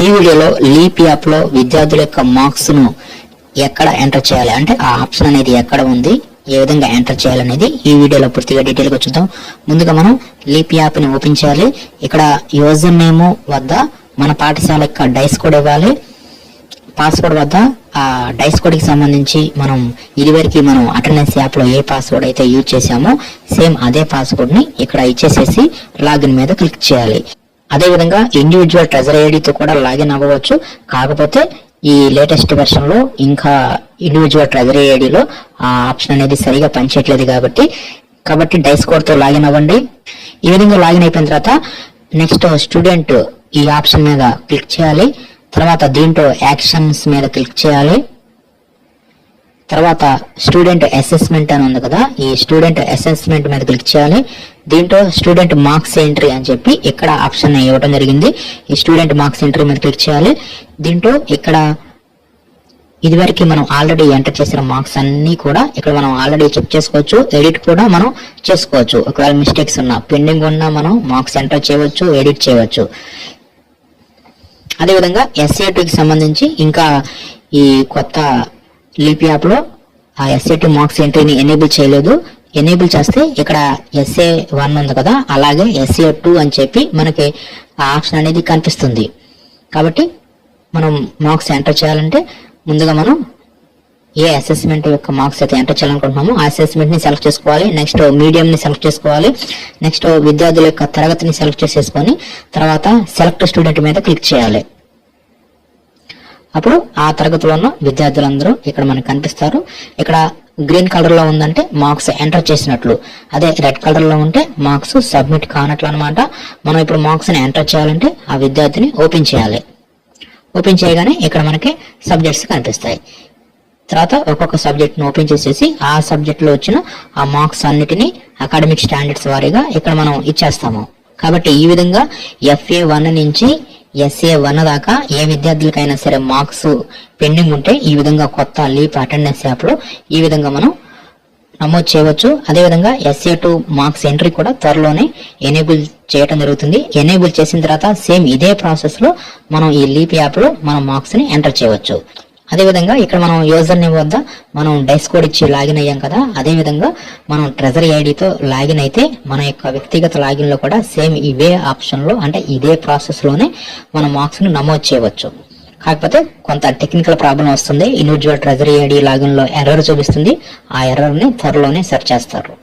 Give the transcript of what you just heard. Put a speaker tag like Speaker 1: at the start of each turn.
Speaker 1: ఈ వీడియోలో leap app లో విద్యార్థుల యొక్క మార్క్స్ ను ఎక్కడ ఎంటర్ చేయాలి అంటే ఆ ఆప్షన్ అనేది ఎక్కడ ఉంది, ఏ విధంగా ఎంటర్ చేయాలనేది ఈ వీడియోలో పూర్తిగా డీటెయిల్ గా చూద్దాం. ముందుగా మనం లీప్ యాప్ ని ఓపెన్ చేయాలి. ఇక్కడ యూజర్ నేమ్ వద్ద మన పాఠశాల యొక్క డైస్ కోడ్ ఇవ్వాలి. పాస్వర్డ్ వద్ద ఆ డైస్ కోడ్ కి సంబంధించి మనం ఇదివరకు మనం అటెండెన్స్ యాప్ లో ఏ పాస్వర్డ్ అయితే యూజ్ చేసామో సేమ్ అదే పాస్వర్డ్ ని ఇక్కడ ఇచ్చేసేసి లాగిన్ మీద క్లిక్ చేయాలి. అదే విధంగా ఇండివిజువల్ ట్రెజరీ ఐడితో కూడా లాగిన్ అవ్వవచ్చు. కాకపోతే ఈ లేటెస్ట్ వెర్షన్ లో ఇంకా ఇండివిజువల్ ట్రెజరీ ఐడిలో ఆ ఆప్షన్ అనేది సరిగా పనిచేయట్లేదు కాబట్టి డైస్ కోడ్ తో లాగిన్ అవ్వండి. ఈ విధంగా లాగిన్ అయిపోయిన తర్వాత నెక్స్ట్ స్టూడెంట్ ఈ ఆప్షన్ మీద క్లిక్ చేయాలి. తర్వాత దీంట్లో యాక్షన్స్ మీద క్లిక్ చేయాలి. తర్వాత స్టూడెంట్ అసెస్మెంట్ అని ఉంది కదా, ఈ స్టూడెంట్ అసెస్మెంట్ మీద క్లిక్ చేయాలి. దీంట్లో స్టూడెంట్ మార్క్స్ ఎంట్రీ అని చెప్పి ఇక్కడ ఆప్షన్ ఇవ్వడం జరిగింది. ఈ స్టూడెంట్ మార్క్స్ ఎంట్రీ మీద క్లిక్ చేయాలి. దీంట్లో ఇక్కడ ఇదివరకు మనం ఆల్రెడీ ఎంటర్ చేసిన మార్క్స్ అన్ని కూడా ఇక్కడ మనం ఆల్రెడీ చెక్ చేసుకోవచ్చు. ఎడిట్ కూడా మనం చేసుకోవచ్చు. ఒకవేళ మిస్టేక్స్ ఉన్నా పెండింగ్ ఉన్నా మనం మార్క్స్ ఎంటర్ చేయవచ్చు, ఎడిట్ చేయవచ్చు. అదేవిధంగా SA2కి సంబంధించి ఇంకా ఈ కొత్త లీప్ యాప్ లో ఆ SA2 మార్క్స్ ఎంట్రీని ఎనేబుల్ చేయలేదు. ఎనేబుల్ చేస్తే ఇక్కడ SA1 ఉంది కదా, అలాగే SA2 అని చెప్పి మనకి ఆ ఆప్షన్ అనేది కనిపిస్తుంది. కాబట్టి మనం మార్క్స్ ఎంటర్ చేయాలంటే ముందుగా మనం ఏ అసెస్మెంట్ యొక్క మార్క్స్ అయితే ఎంటర్ చేయాలనుకుంటున్నామో ఆ అసెస్మెంట్ ని సెలెక్ట్ చేసుకోవాలి. నెక్స్ట్ మీడియం ని సెలెక్ట్ చేసుకోవాలి. నెక్స్ట్ విద్యార్థుల యొక్క తరగతిని సెలెక్ట్ చేసేసుకొని తర్వాత సెలెక్ట్ స్టూడెంట్ మీద క్లిక్ చేయాలి. అప్పుడు ఆ తరగతిలో ఉన్న విద్యార్థులందరూ ఇక్కడ మనకు కనిపిస్తారు. ఇక్కడ గ్రీన్ కలర్ లో ఉందంటే మార్క్స్ ఎంటర్ చేసినట్లు, అదే రెడ్ కలర్ లో ఉంటే మార్క్స్ సబ్మిట్ కానట్లు అనమాట. మనం ఇప్పుడు మార్క్స్ ని ఎంటర్ చేయాలంటే ఆ విద్యార్థిని ఓపెన్ చేయాలి. ఓపెన్ చేయగానే ఇక్కడ మనకి సబ్జెక్ట్స్ కనిపిస్తాయి. తర్వాత ఒక్కొక్క సబ్జెక్ట్ ను ఓపెన్ చేసేసి ఆ సబ్జెక్ట్ లో వచ్చిన ఆ మార్క్స్ అన్నిటిని అకాడమిక్ స్టాండర్డ్స్ వారీగా ఇక్కడ మనం ఇచ్చేస్తాము. కాబట్టి ఈ విధంగా FA1 నుంచి SA1 దాకా ఏ విద్యార్థులకైనా సరే మార్క్స్ పెండింగ్ ఉంటే ఈ విధంగా కొత్త లీప్ అటెండెన్స్ యాప్ లో ఈ విధంగా మనం నమోదు చేయవచ్చు. అదేవిధంగా SA2 మార్క్స్ ఎంట్రీ కూడా త్వరలోనే ఎనేబుల్ చేయడం జరుగుతుంది. ఎనేబుల్ చేసిన తర్వాత సేమ్ ఇదే ప్రాసెస్ లో మనం ఈ లీప్ యాప్ లో మనం మార్క్స్ ని ఎంటర్ చేయవచ్చు. అదేవిధంగా ఇక్కడ మనం యూజర్ నేమ్ వద్ద మనం డైస్ కోడ్ ఇచ్చి లాగిన్ అయ్యాం కదా, అదే విధంగా మనం ట్రెజరీ ఐడితో లాగిన్ అయితే మన యొక్క వ్యక్తిగత లాగిన్ లో కూడా సేమ్ ఇవే ఆప్షన్ లో అంటే ఇదే ప్రాసెస్ లోనే మన మార్క్స్ ను నమోదు చేయవచ్చు. కాకపోతే కొంత టెక్నికల్ ప్రాబ్లం వస్తుంది. ఇండివిజువల్ ట్రెజరీ ఐడి లాగిన్ లో ఎర్రర్ చూపిస్తుంది. ఆ ఎర్రర్ ని త్వరలోనే సెర్చ్ చేస్తారు.